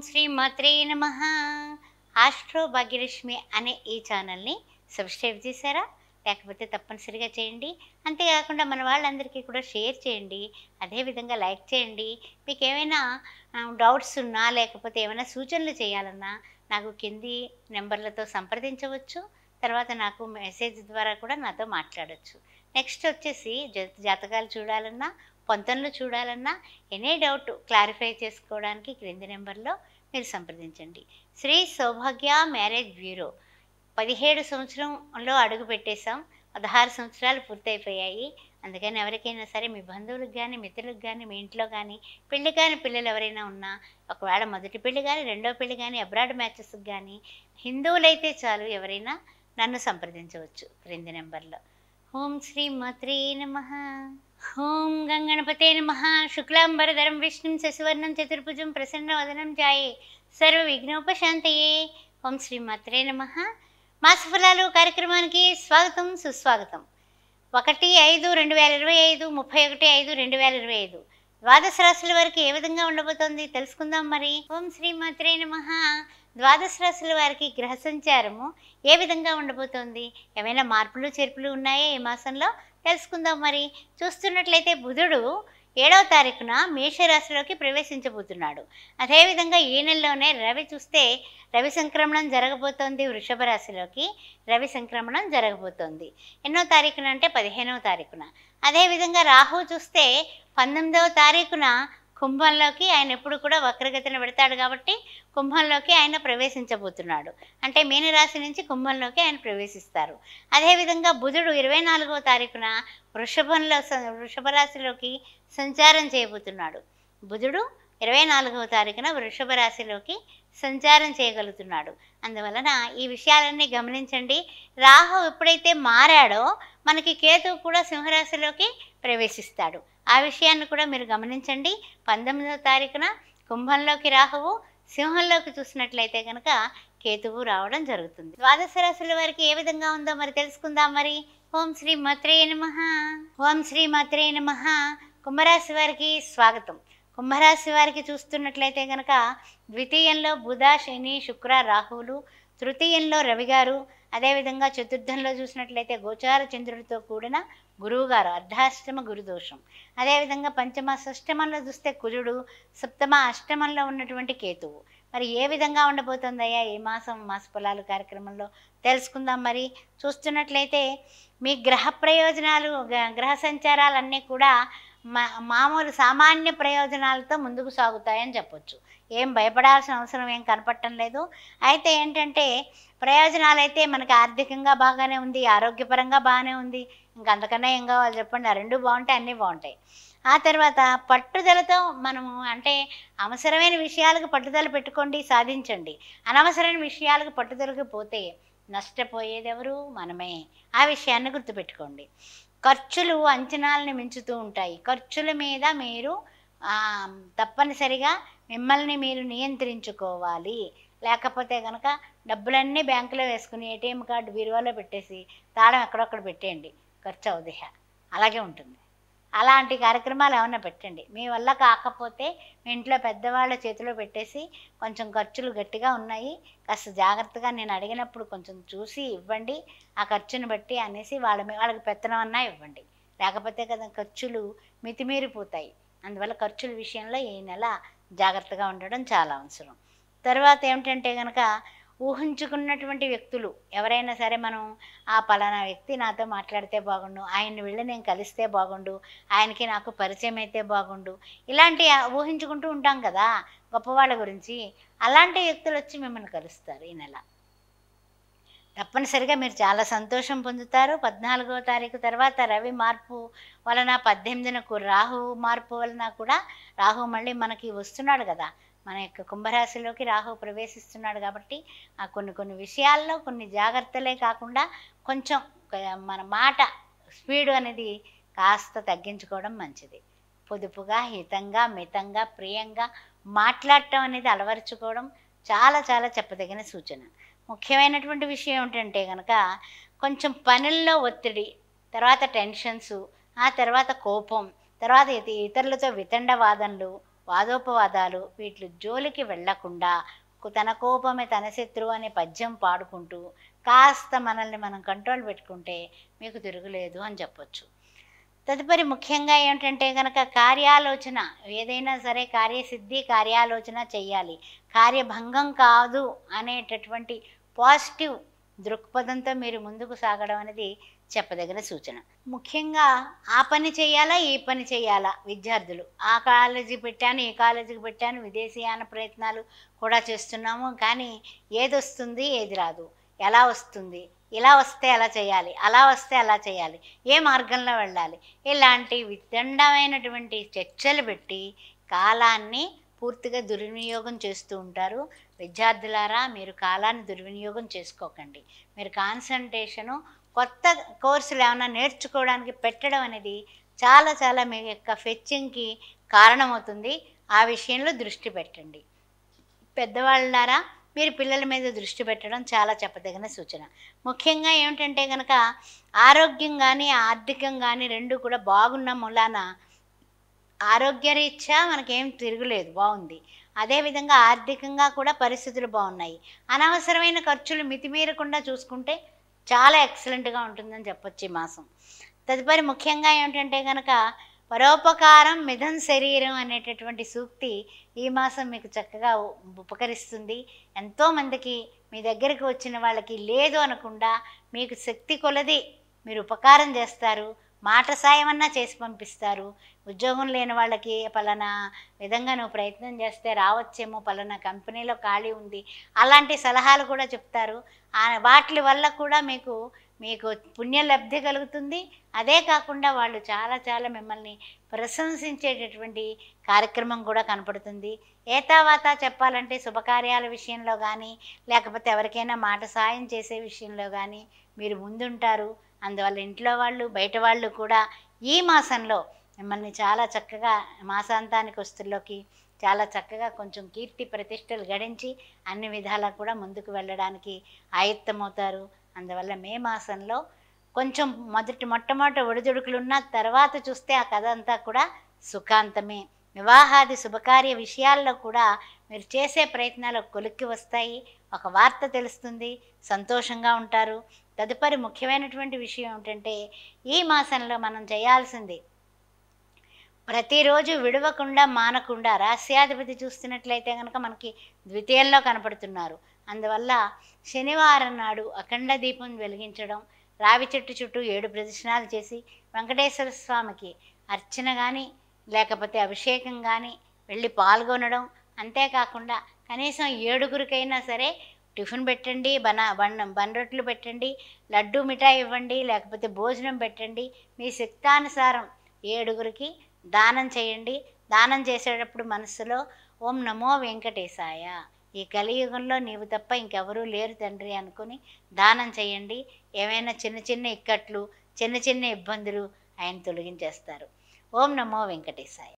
శ్రీ మాత్రే నమ. ఆస్ట్రో భాగ్యలక్ష్మి అనే ఈ ఛానల్ని సబ్స్క్రైబ్ చేశారా? లేకపోతే తప్పనిసరిగా చేయండి. అంతేకాకుండా మన వాళ్ళందరికీ కూడా షేర్ చేయండి. అదేవిధంగా లైక్ చేయండి. మీకు ఏమైనా డౌట్స్ ఉన్నా లేకపోతే ఏమైనా సూచనలు చేయాలన్నా నాకు కింది నెంబర్లతో సంప్రదించవచ్చు. తర్వాత నాకు మెసేజ్ ద్వారా కూడా నాతో మాట్లాడవచ్చు. నెక్స్ట్ వచ్చేసి జాతకాలు చూడాలన్నా, పొంతనలు చూడాలన్నా, ఎనీ డౌట్ క్లారిఫై చేసుకోవడానికి క్రింది నెంబర్లో మీరు సంప్రదించండి. శ్రీ సౌభాగ్య మ్యారేజ్ బ్యూరో 17 సంవత్సరంలో అడుగు పెట్టేశాం. 16 సంవత్సరాలు పూర్తయిపోయాయి. అందుకని ఎవరికైనా సరే మీ బంధువులకు కానీ, మిత్రులకు కానీ, మీ ఇంట్లో కానీ పెళ్లి కాని పిల్లలు ఎవరైనా ఉన్నా, ఒకవేళ మొదటి పెళ్లి కానీ, రెండో పెళ్లి కానీ, అబ్రాడ్ మ్యాచెస్కి కానీ, హిందువులైతే చాలు ఎవరైనా నన్ను సంప్రదించవచ్చు క్రింది నెంబర్లో. ఓం శ్రీ మాత్రే నమః. ఓం గంగణపతే నమః. శుక్లాంబరధరం విష్ణుం శశివర్ణం చతుర్భుజం ప్రసన్నవదనం ధ్యాయే సర్వ విఘ్నోపశాంతయే. ఓం శ్రీ మాత్రే నమః. మాసఫలాలు కార్యక్రమానికి స్వాగతం, సుస్వాగతం. 1/5/2025, 31/5/2025 ద్వాదశ రాశుల వారికి ఏ విధంగా ఉండబోతోంది తెలుసుకుందాం మరి. ఓం శ్రీ మాత్రే నమః. ద్వాదశ రాశుల వారికి గ్రహ సంచారము ఏ విధంగా ఉండబోతోంది, ఏమైనా మార్పులు చేర్పులు ఉన్నాయా ఈ మాసంలో తెలుసుకుందాం మరి. చూస్తున్నట్లయితే బుధుడు 7వ తారీఖున మేషరాశిలోకి ప్రవేశించబోతున్నాడు. అదేవిధంగా ఈ నెలలోనే రవి చూస్తే రవి సంక్రమణం జరగబోతోంది. వృషభ రాశిలోకి రవి సంక్రమణం జరగబోతోంది. ఎన్నో తారీఖున అంటే 15వ తారీఖున. అదేవిధంగా రాహు చూస్తే 19వ తారీఖున కుంభంలోకి ఆయన ఎప్పుడు కూడా వక్రగతిన పెడతాడు కాబట్టి కుంభంలోకి ఆయన ప్రవేశించబోతున్నాడు. అంటే మీనరాశి నుంచి కుంభంలోకి ఆయన ప్రవేశిస్తారు. అదేవిధంగా బుధుడు 24వ తారీఖున వృషభ రాశిలోకి సంచారం చేయబోతున్నాడు. బుధుడు 24వ తారీఖున వృషభ రాశిలోకి సంచారం చేయగలుగుతున్నాడు. అందువలన ఈ విషయాలన్నీ గమనించండి. రాహు ఎప్పుడైతే మారాడో మనకి కేతువు కూడా సింహరాశిలోకి ప్రవేశిస్తాడు. ఆ విషయాన్ని కూడా మీరు గమనించండి. 19వ తారీఖున కుంభంలోకి రాహువు, సింహంలోకి చూసినట్లయితే కనుక కేతువు రావడం జరుగుతుంది. ద్వాదశ రాశుల వారికి ఏ విధంగా ఉందో మరి తెలుసుకుందాం మరి. ఓం శ్రీ మాత్రే నమః. ఓం శ్రీ మాత్రే నమః. కుంభరాశి వారికి స్వాగతం. కుంభరాశి వారికి చూస్తున్నట్లయితే కనుక ద్వితీయంలో బుధ, శని, శుక్ర, రాహువులు, తృతీయంలో రవిగారు, అదేవిధంగా చతుర్థంలో చూసినట్లయితే గోచార చంద్రుడితో కూడిన గురువుగారు, అర్ధాష్టమ గురుదోషం. అదేవిధంగా పంచమ షష్టమంలో చూస్తే కుజుడు, సప్తమ అష్టమంలో ఉన్నటువంటి కేతువు. మరి ఏ విధంగా ఉండబోతుందయ్యా ఈ మాస ఫలాలు కార్యక్రమంలో తెలుసుకుందాం మరి. చూస్తున్నట్లయితే మీ గ్రహ ప్రయోజనాలు, గ్రహ సంచారాలన్నీ కూడా మామూలు సామాన్య ప్రయోజనాలతో ముందుకు సాగుతాయని చెప్పొచ్చు. ఏం భయపడాల్సిన అవసరం ఏం కనపడటం లేదు. అయితే ఏంటంటే ప్రయోజనాలు అయితే మనకి ఆర్థికంగా బాగానే ఉంది, ఆరోగ్యపరంగా బాగానే ఉంది. ఇంకా అంతకన్నా ఏం కావాలి చెప్పండి. ఆ రెండు బాగుంటాయి, అన్నీ బాగుంటాయి. ఆ తర్వాత పట్టుదలతో మనము అంటే అవసరమైన విషయాలకు పట్టుదల పెట్టుకోండి, సాధించండి. అనవసరమైన విషయాలకు పట్టుదలకు పోతే నష్టపోయేది ఎవరు? మనమే. ఆ విషయాన్ని గుర్తుపెట్టుకోండి. ఖర్చులు అంచనాలను మించుతూ ఉంటాయి. ఖర్చుల మీద మీరు తప్పనిసరిగా మిమ్మల్ని మీరు నియంత్రించుకోవాలి. లేకపోతే కనుక డబ్బులన్నీ బ్యాంకులో వేసుకుని ఏటీఎం కార్డు బీరువాలో పెట్టేసి తాళం ఎక్కడొక్కడ పెట్టేయండి, ఖర్చు అవుదిహ అలాగే ఉంటుంది. అలాంటి కార్యక్రమాలు ఏమన్నా పెట్టండి. మీ వల్ల కాకపోతే మీ ఇంట్లో పెద్దవాళ్ళ చేతిలో పెట్టేసి కొంచెం ఖర్చులు గట్టిగా ఉన్నాయి, కాస్త జాగ్రత్తగా నేను అడిగినప్పుడు కొంచెం చూసి ఇవ్వండి, ఆ ఖర్చుని బట్టి అనేసి వాళ్ళకి పెత్తనం అన్నా ఇవ్వండి. లేకపోతే కదా ఖర్చులు మితిమీరిపోతాయి. అందువల్ల ఖర్చుల విషయంలో ఈ నెల జాగ్రత్తగా ఉండడం చాలా అవసరం. తర్వాత ఏమిటంటే కనుక ఊహించుకున్నటువంటి వ్యక్తులు ఎవరైనా సరే, మనం ఆ పలానా వ్యక్తి నాతో మాట్లాడితే బాగుండు, ఆయన్ని వెళ్ళి నేను కలిస్తే బాగుండు, ఆయనకి నాకు పరిచయం అయితే బాగుండు, ఇలాంటి ఊహించుకుంటూ ఉంటాం కదా గొప్పవాళ్ళ గురించి. అలాంటి వ్యక్తులు వచ్చి మిమ్మల్ని కలుస్తారు ఈ నెల. తప్పనిసరిగా మీరు చాలా సంతోషం పొందుతారు. 14వ తారీఖు తర్వాత రవి మార్పు వలన 18కు రాహు మార్పు వలన కూడా రాహు మళ్ళీ మనకి వస్తున్నాడు కదా, మన యొక్క కుంభరాశిలోకి రాహు ప్రవేశిస్తున్నాడు కాబట్టి కొన్ని విషయాల్లో కొన్ని జాగ్రత్తలే కాకుండా కొంచెం మన మాట స్పీడు అనేది కాస్త తగ్గించుకోవడం మంచిది. పొదుపుగా, హితంగా, మితంగా, ప్రియంగా మాట్లాడటం అనేది అలవరుచుకోవడం చాలా చాలా చెప్పదగిన సూచన. ముఖ్యమైనటువంటి విషయం ఏమిటంటే కనుక కొంచెం పనుల్లో ఒత్తిడి, తర్వాత టెన్షన్స్, ఆ తర్వాత కోపం, తర్వాత ఇతరులతో వితండవాదనలు వాదోపవాదాలు వీటి జోలికి వెళ్లకుండా తన కోపమే తన శత్రువు అనే పద్యం పాడుకుంటూ కాస్త మనల్ని మనం కంట్రోల్ పెట్టుకుంటే మీకు తిరుగులేదు అని చెప్పొచ్చు. తదుపరి ముఖ్యంగా ఏమిటంటే కనుక కార్యాలోచన, ఏదైనా సరే కార్యసిద్ధి కార్యాలోచన చెయ్యాలి. కార్యభంగం కాదు అనేటటువంటి పాజిటివ్ దృక్పథంతో మీరు ముందుకు సాగడం అనేది చెప్పదగిన సూచన. ముఖ్యంగా ఆ పని చేయాలా ఈ పని చేయాలా విద్యార్థులు, ఆ కాలేజీ పెట్టాను ఈ కాలేజీకి పెట్టాను, విదేశీయాన ప్రయత్నాలు కూడా చేస్తున్నాము, కానీ ఏది వస్తుంది ఏది రాదు, ఎలా వస్తుంది, ఇలా వస్తే అలా చేయాలి, అలా వస్తే అలా చేయాలి, ఏ మార్గంలో వెళ్ళాలి, ఇలాంటి వితండమైనటువంటి చర్చలు పెట్టి కాలాన్ని పూర్తిగా దుర్వినియోగం చేస్తూ ఉంటారు. విద్యార్థులారా, మీరు కాలాన్ని దుర్వినియోగం చేసుకోకండి. మీరు కాన్సన్ట్రేషను కొత్త కోర్సులు ఏమైనా నేర్చుకోవడానికి పెట్టడం అనేది చాలా చాలా మీ యొక్క ఫెచ్చింగ్కి కారణమవుతుంది. ఆ విషయంలో దృష్టి పెట్టండి. పెద్దవాళ్ళారా, మీరు పిల్లల మీద దృష్టి పెట్టడం చాలా చెప్పదగిన సూచన. ముఖ్యంగా ఏమిటంటే కనుక ఆరోగ్యం కానీ ఆర్థికం కానీ రెండు కూడా బాగున్న మూలాన ఆరోగ్యరీత్యా మనకేం తిరుగులేదు, బాగుంది. అదేవిధంగా ఆర్థికంగా కూడా పరిస్థితులు బాగున్నాయి. అనవసరమైన ఖర్చులు మితిమీరకుండా చూసుకుంటే చాలా ఎక్సలెంట్గా ఉంటుందని చెప్పొచ్చు ఈ మాసం. తదుపరి ముఖ్యంగా ఏమిటంటే కనుక పరోపకారం మిథం శరీరం అనేటటువంటి సూక్తి ఈ మాసం మీకు చక్కగా ఉపకరిస్తుంది. ఎంతోమందికి మీ దగ్గరికి వచ్చిన వాళ్ళకి లేదు అనకుండా మీకు శక్తి కొలది మీరు ఉపకారం చేస్తారు, మాట సాయం అన్నా చేసి పంపిస్తారు. ఉద్యోగం లేని వాళ్ళకి పలానా విధంగా నువ్వు ప్రయత్నం చేస్తే రావచ్చేమో, పలానా కంపెనీలో ఖాళీ ఉంది, అలాంటి సలహాలు కూడా చెప్తారు. వాటి వల్ల కూడా మీకు పుణ్యలబ్ధి కలుగుతుంది. అదే కాకుండా వాళ్ళు చాలా చాలా మిమ్మల్ని ప్రశంసించేటటువంటి కార్యక్రమం కూడా కనపడుతుంది. ఏతావాతా చెప్పాలంటే శుభకార్యాల విషయంలో కానీ లేకపోతే ఎవరికైనా మాట సాయం చేసే విషయంలో కానీ మీరు ముందుంటారు. అందువల్ల ఇంట్లో వాళ్ళు బయట వాళ్ళు కూడా ఈ మాసంలో మిమ్మల్ని చాలా చక్కగా మాసాంతానికి వస్తుల్లోకి చాలా చక్కగా కొంచెం కీర్తి ప్రతిష్టలు గడించి అన్ని విధాలా కూడా ముందుకు వెళ్ళడానికి ఆయుత్తమవుతారు. అందువల్ల మే మాసంలో కొంచెం మొట్టమొదటి ఒడిదుడుకులున్న తర్వాత చూస్తే ఆ కథ అంతా కూడా సుఖాంతమే. వివాహాది శుభకార్య విషయాల్లో కూడా మీరు చేసే ప్రయత్నాలు కొలిక్కి వస్తాయి. ఒక వార్త తెలుస్తుంది, సంతోషంగా ఉంటారు. తదుపరి ముఖ్యమైనటువంటి విషయం ఏమిటంటే ఈ మాసంలో మనం చేయాల్సింది ప్రతిరోజు విడవకుండా మానకుండా, రాస్యాధిపతి చూస్తున్నట్లయితే కనుక మనకి ద్వితీయంలో కనపడుతున్నారు. అందువల్ల శనివారం నాడు అఖండ దీపం వెలిగించడం, రావి చెట్టు చుట్టూ 7 ప్రదక్షిణాలు చేసి వెంకటేశ్వర స్వామికి అర్చన కానీ లేకపోతే అభిషేకం కానీ వెళ్ళి పాల్గొనడం. అంతేకాకుండా కనీసం 7గురికైనా సరే టిఫిన్ పెట్టండి, బన్రొట్లు పెట్టండి, లడ్డు మిఠాయి ఇవ్వండి, లేకపోతే భోజనం పెట్టండి. మీ శక్తానుసారం 7గురికి దానం చేయండి. దానం చేసేటప్పుడు మనసులో ఓం నమో వెంకటేశాయ, ఈ కలియుగంలో నీవు తప్ప ఇంకెవరూ లేరు తండ్రి అనుకుని దానం చేయండి. ఏమైనా చిన్న చిన్న ఇక్కట్లు చిన్న చిన్న ఇబ్బందులు ఆయన తొలగించేస్తారు. ఓం నమో వెంకటేశాయ.